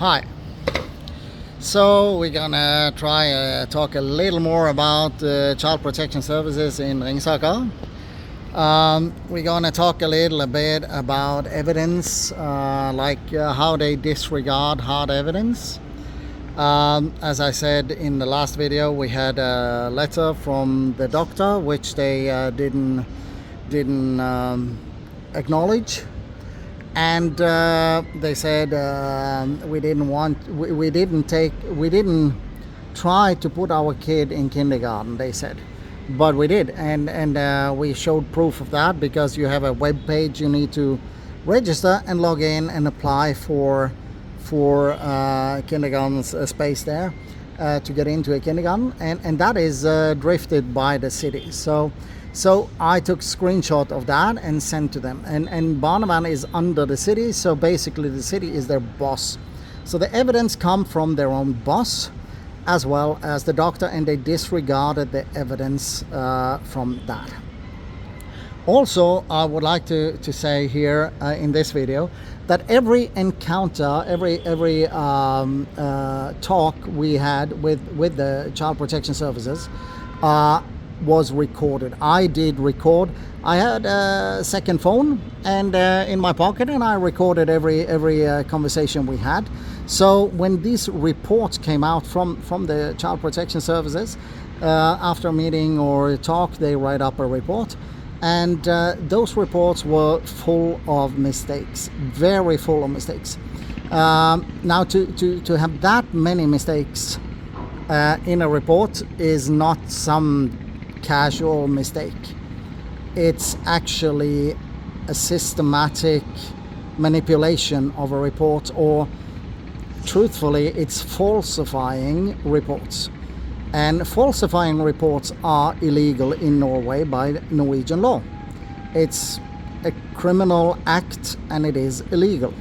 Hi. So we're gonna try talk a little more about Child Protection Services in Ringsaker. We're gonna talk a little bit about evidence, how they disregard hard evidence. As I said in the last video, we had a letter from the doctor which they didn't acknowledge. And they said we didn't try to put our kid in kindergarten, they said, but we did, and we showed proof of that, because you have a web page, you need to register and log in and apply for kindergarten space there to get into a kindergarten, and that is drifted by the city. So I took screenshot of that and sent to them. And Barnevern is under the city, so basically the city is their boss. So the evidence come from their own boss as well as the doctor, and they disregarded the evidence from that. Also, I would like to say here in this video that every encounter, every talk we had with the Child Protection Services was recorded. I did record. I had a second phone and in my pocket, and I recorded every conversation we had. So when these reports came out from the Child Protection Services, after a meeting or a talk, they write up a report, and those reports were full of mistakes, very full of mistakes. Now to have that many mistakes in a report is not some casual mistake. It's actually a systematic manipulation of a report, or truthfully, it's falsifying reports. And falsifying reports are illegal in Norway by Norwegian law. It's a criminal act and it is illegal.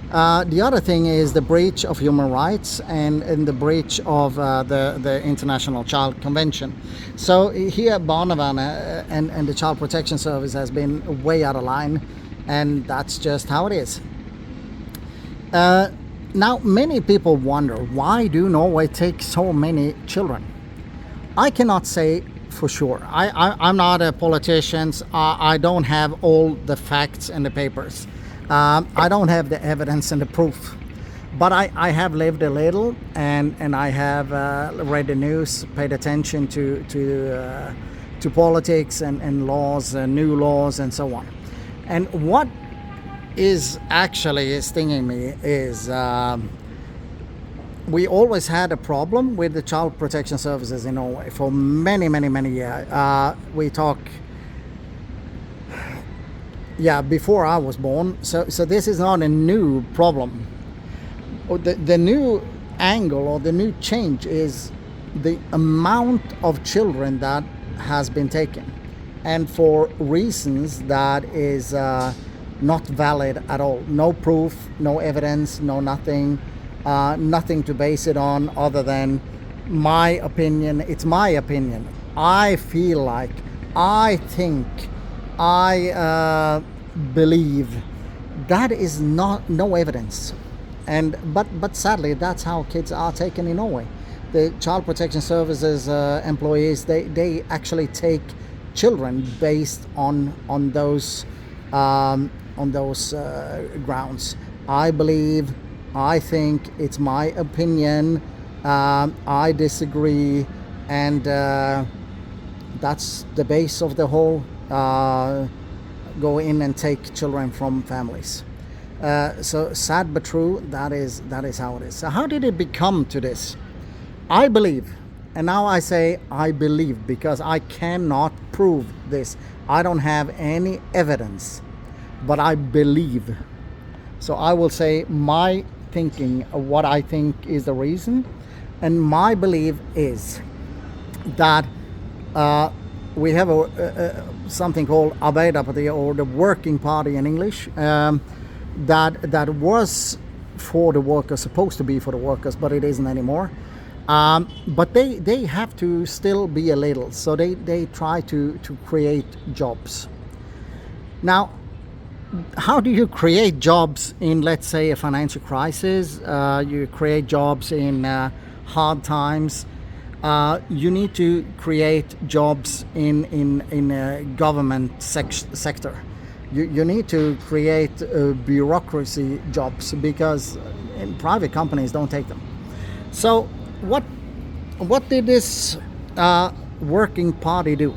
The other thing is the breach of human rights and the breach of the International Childconvention. So here Barnevernet and the Child Protection Service has been way out of line, and that's just how it is. Now many people wonder, why do Norway take so many children? I cannot say for sure. I'm not a politician. I don't have all the facts and the papers. I don't have the evidence and the proof, but I have lived a little, and I have read the news, paid attention to politics and laws, new laws, and so on. And what is actually stinging me is we always had a problem with the Child Protection Services in Norway for many years. We talk. Yeah, before I was born. So this is not a new problem. The new angle or the new change is the amount of children that has been taken, and for reasons that is not valid at all. No proof, no evidence, no nothing, nothing to base it on other than my opinion. It's my opinion. I feel like, I think, I believe. That is no evidence, but sadly that's how kids are taken in Norway. The Child Protection Services employees, they actually take children based on those grounds. I believe, I think, it's my opinion. I disagree, and that's the base of the whole go in and take children from families. So sad but true, that is how it is. So how did it become to this? I believe, and now I say I believe because I cannot prove this. I don't have any evidence, but I believe. So I will say my thinking of what I think is the reason, and my belief is that we have something called Arbeiderpartiet, or the Working Party in English, that was for the workers, supposed to be for the workers, but it isn't anymore. But they have to still be a little, so they try to create jobs. Now, how do you create jobs in, let's say, a financial crisis? You create jobs in hard times. You need to create jobs in a government sector. You need to create bureaucracy jobs, because in private companies don't take them. So what did this working party do?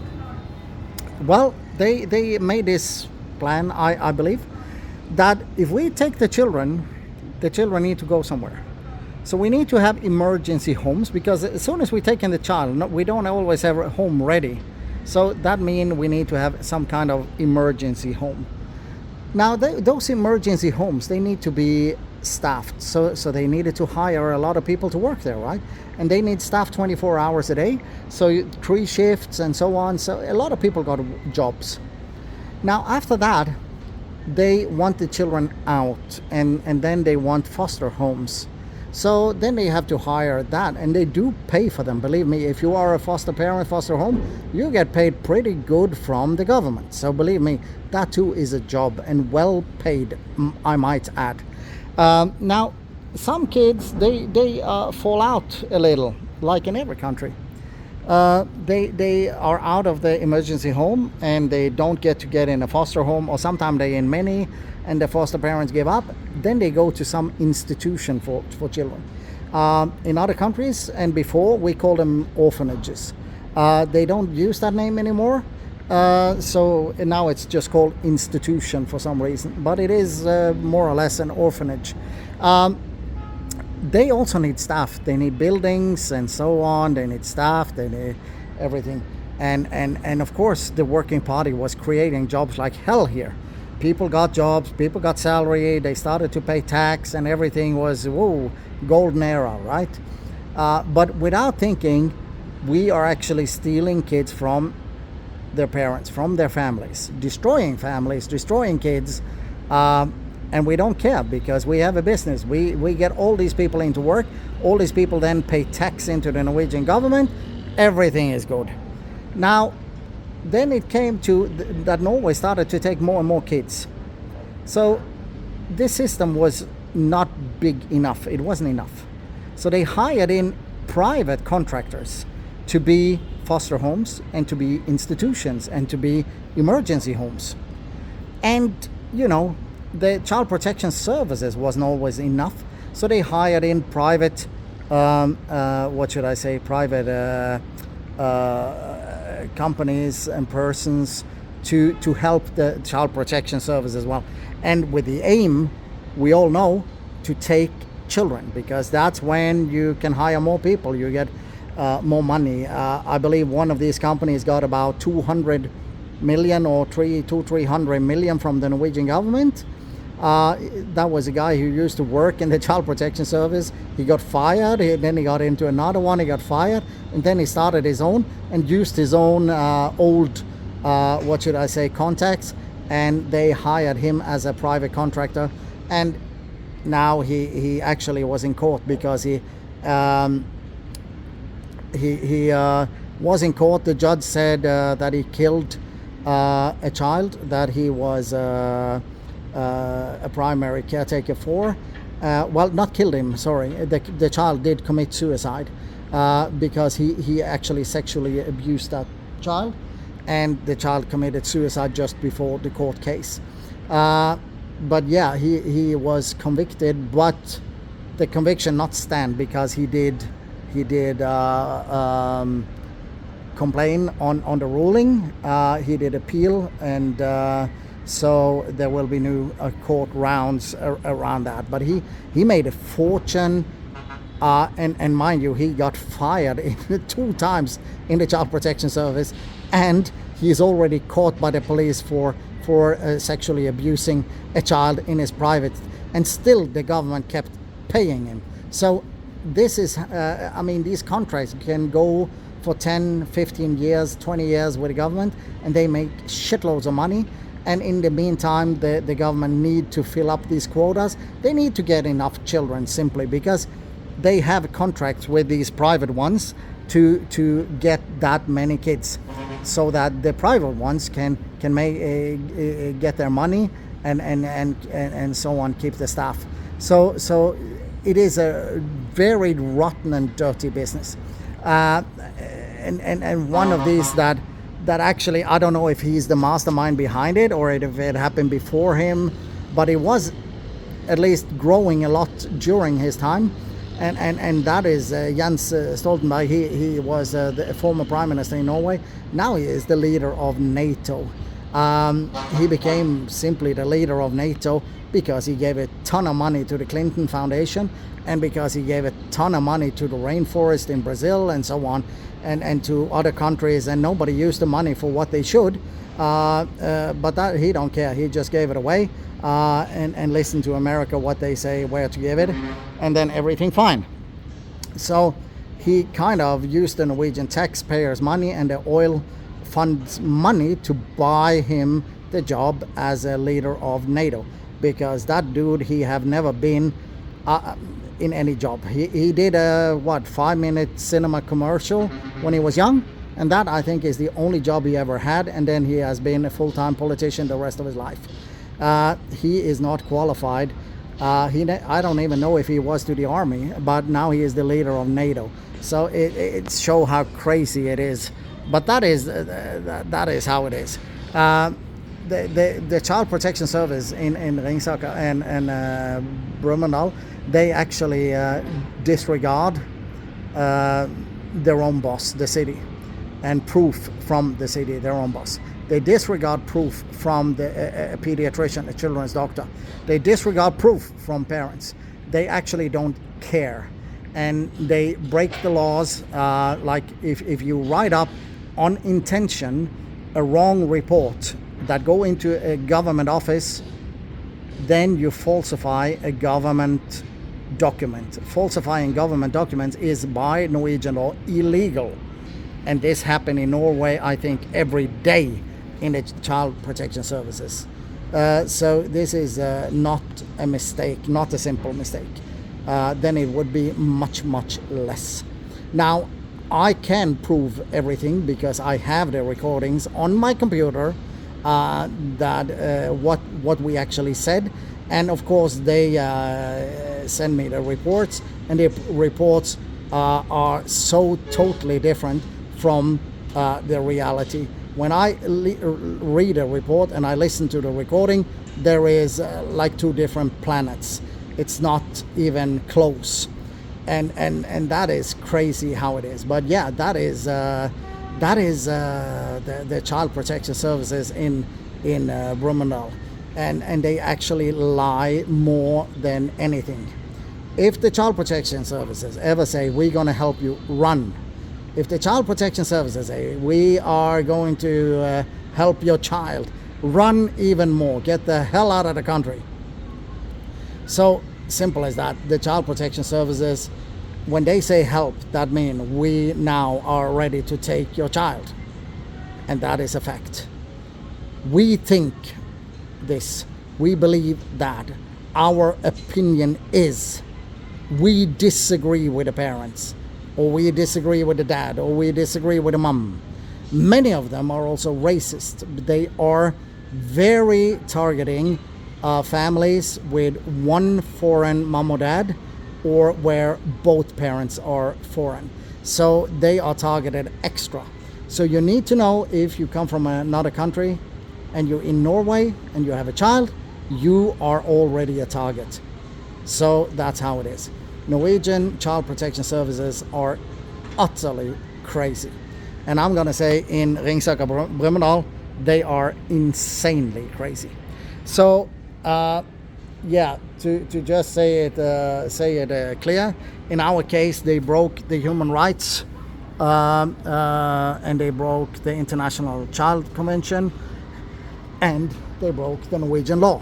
Well, they made this plan, I believe, that if we take the children need to go somewhere. So we need to have emergency homes, because as soon as we take in the child, we don't always have a home ready. So that means we need to have some kind of emergency home. Now those emergency homes, they need to be staffed. So they needed to hire a lot of people to work there, right? And they need staff 24 hours a day. So 3 shifts and so on. So a lot of people got jobs. Now after that, they want the children out, and then they want foster homes. So then they have to hire that, and they do pay for them. Believe me, if you are a foster parent, foster home, you get paid pretty good from the government. So believe me, that too is a job, and well paid, I might add. Now, some kids, they fall out a little, like in every country. They are out of the emergency home, and they don't get in a foster home, or sometimes they in many, and the foster parents give up. Then they go to some institution for children. In other countries, and before, we call them orphanages. They don't use that name anymore. So now it's just called institution for some reason, but it is more or less an orphanage. They also need staff. They need buildings and so on. They need staff. They need everything. And of course, the working party was creating jobs like hell here. People got jobs. People got salary. They started to pay tax, and everything was, whoa, golden era, right? But without thinking, we are actually stealing kids from their parents, from their families, destroying kids. And we don't care, because we have a business. We get all these people into work. All these people then pay tax into the Norwegian government. Everything is good. Now, then it came to that Norway started to take more and more kids. So this system was not big enough. It wasn't enough. So they hired in private contractors to be foster homes, and to be institutions, and to be emergency homes. And, the Child Protection Services wasn't always enough. So they hired in private, private companies and persons to help the Child Protection Service as well. And with the aim, we all know, to take children, because that's when you can hire more people. You get more money. I believe one of these companies got about 200 million or 300 million from the Norwegian government. That was a guy who used to work in the Child Protection Service. He got fired, then he got into another one, he got fired, and then he started his own and used his own old, contacts, and they hired him as a private contractor. And now he actually was in court, because he was in court. The judge said that he killed a child that he was a primary caretaker for. Not killed him, sorry. The child did commit suicide because he actually sexually abused that child, and the child committed suicide just before the court case. But yeah, he was convicted, but the conviction not stand, because he did complain on the ruling. He did appeal, and so there will be new court rounds around that. But he made a fortune, and mind you, he got fired 2 times in the Child Protection Service, and he is already caught by the police for sexually abusing a child in his private, and still the government kept paying him. So this is, these contracts can go for 10, 15 years, 20 years with the government, and they make shitloads of money. And in the meantime, the government need to fill up these quotas. They need to get enough children, simply because they have contracts with these private ones to get that many kids, so that the private ones can make get their money, and so on, keep the staff. So it is a very rotten and dirty business, and one of these that actually, I don't know if he's the mastermind behind it or if it happened before him, but it was at least growing a lot during his time. And that is Jens Stoltenberg. He was the former prime minister in Norway. Now he is the leader of NATO. He became simply the leader of NATO because he gave a ton of money to the Clinton Foundation, and because he gave a ton of money to the rainforest in Brazil and so on, and to other countries, and nobody used the money for what they should. But that he don't care. He just gave it away, and listen to America what they say where to give it, and then everything fine. So he kind of used the Norwegian taxpayers' money and the oil funds money to buy him the job as a leader of NATO, because that dude, he have never been in any job. He did a 5-minute cinema commercial when he was young, and that, I think, is the only job he ever had, and then he has been a full-time politician the rest of his life. He is not qualified. I don't even know if he was to the army, but now he is the leader of NATO. So it shows how crazy it is. But that is how it is. The Child Protection Service in Ringsaker and Barnevern, they actually disregard their own boss, the city, and proof from the city, their own boss. They disregard proof from a pediatrician, a children's doctor. They disregard proof from parents. They actually don't care. And they break the laws, like if you write up on intention a wrong report that go into a government office, then you falsify a government document. Falsifying government documents is by Norwegian law illegal. And this happens in Norway, I think, every day in the Child Protection Services. So this is not a mistake, not a simple mistake. Then it would be much, much less. Now, I can prove everything because I have the recordings on my computer that what we actually said. And of course, they send me the reports, and the reports are so totally different from the reality. When I read a report and I listen to the recording, there is like two different planets. It's not even close, and that is crazy how it is. But yeah, that is the Child Protection Services in Barnevern, and they actually lie more than anything. If the Child Protection Services ever say we're going to help you run, if the Child Protection Services say we are going to help your child run even more, get the hell out of the country. So simple as that. The Child Protection Services, when they say help, that means we now are ready to take your child. And that is a fact. We think this. We believe that. Our opinion is we disagree with the parents, or we disagree with the dad, or we disagree with the mom. Many of them are also racist. They are very targeting families with one foreign mom or dad, or where both parents are foreign. So they are targeted extra. So you need to know, if you come from another country and you're in Norway and you have a child, you are already a target. So that's how it is. Norwegian Child Protection Services are utterly crazy. And I'm gonna say in Ringsaker Barnevern, they are insanely crazy. So yeah, to just say it clear, in our case they broke the human rights, and they broke the International Childconvention, and they broke the Norwegian law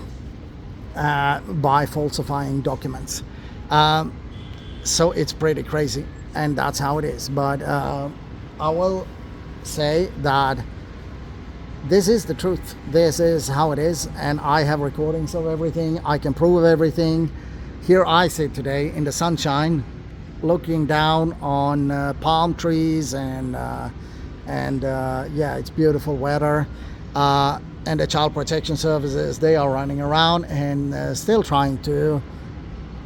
by falsifying documents. So it's pretty crazy, and that's how it is. But I will say that this is the truth. This is how it is, and I have recordings of everything. I can prove everything. Here I sit today in the sunshine, looking down on palm trees, and yeah, it's beautiful weather. And the Child Protection Services, they are running around and still trying to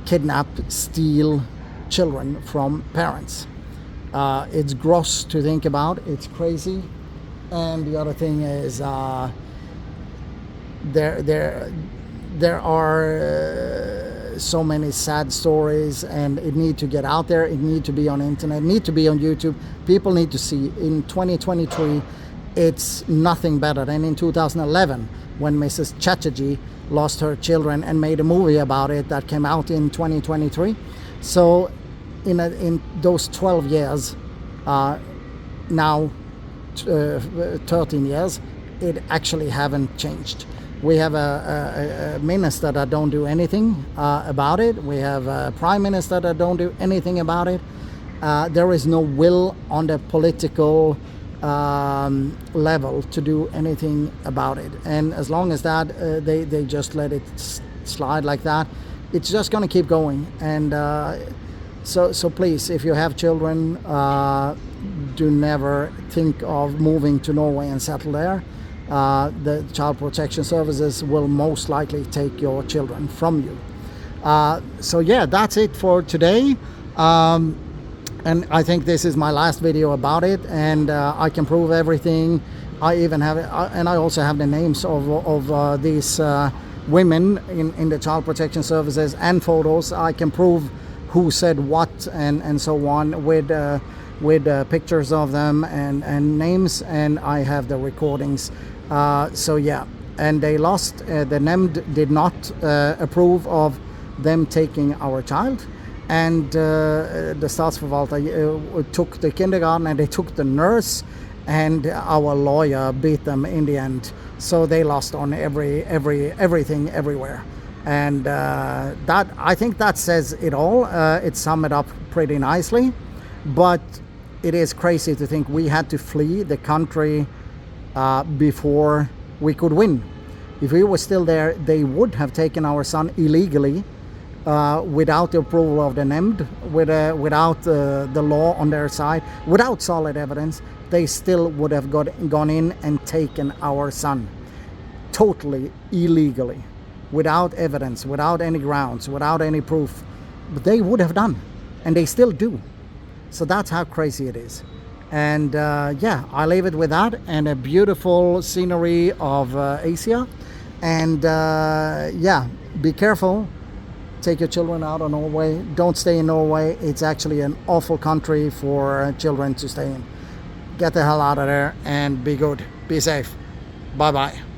kidnap, steal children from parents. It's gross to think about. It's crazy. And the other thing is, there are so many sad stories, and it need to get out there. It need to be on internet. It need to be on YouTube. People need to see. In 2023, it's nothing better than in 2011 when Mrs. Chatterjee lost her children and made a movie about it that came out in 2023. So in those 12 years, now 13 years, it actually haven't changed. We have a minister that don't do anything about it. We have a prime minister that don't do anything about it. There is no will on the political level to do anything about it. And as long as that they just let it slide like that, it's just going to keep going. And so please, if you have children, do never think of moving to Norway and settle there. The Child Protection Services will most likely take your children from you. So yeah, that's it for today. And I think this is my last video about it, and I can prove everything. I even have it, and I also have the names of these women in the Child Protection Services and photos. I can prove who said what and so on with pictures of them and names, and I have the recordings. So yeah, and they lost. The NEMD did not approve of them taking our child. And the Statsforvalter took the kindergarten, and they took the nurse, and our lawyer beat them in the end. So they lost on everything everywhere. And that, I think that says it all. It summed it up pretty nicely. But it is crazy to think we had to flee the country before we could win. If we were still there, they would have taken our son illegally. Without the approval of the NEMD, without the law on their side, without solid evidence, they still would have gone in and taken our son. Totally illegally. Without evidence, without any grounds, without any proof. But they would have done. And they still do. So that's how crazy it is. And yeah, I leave it with that and a beautiful scenery of Asia. And yeah, be careful. Take your children out of Norway. Don't stay in Norway. It's actually an awful country for children to stay in. Get the hell out of there and be good. Be safe. Bye-bye.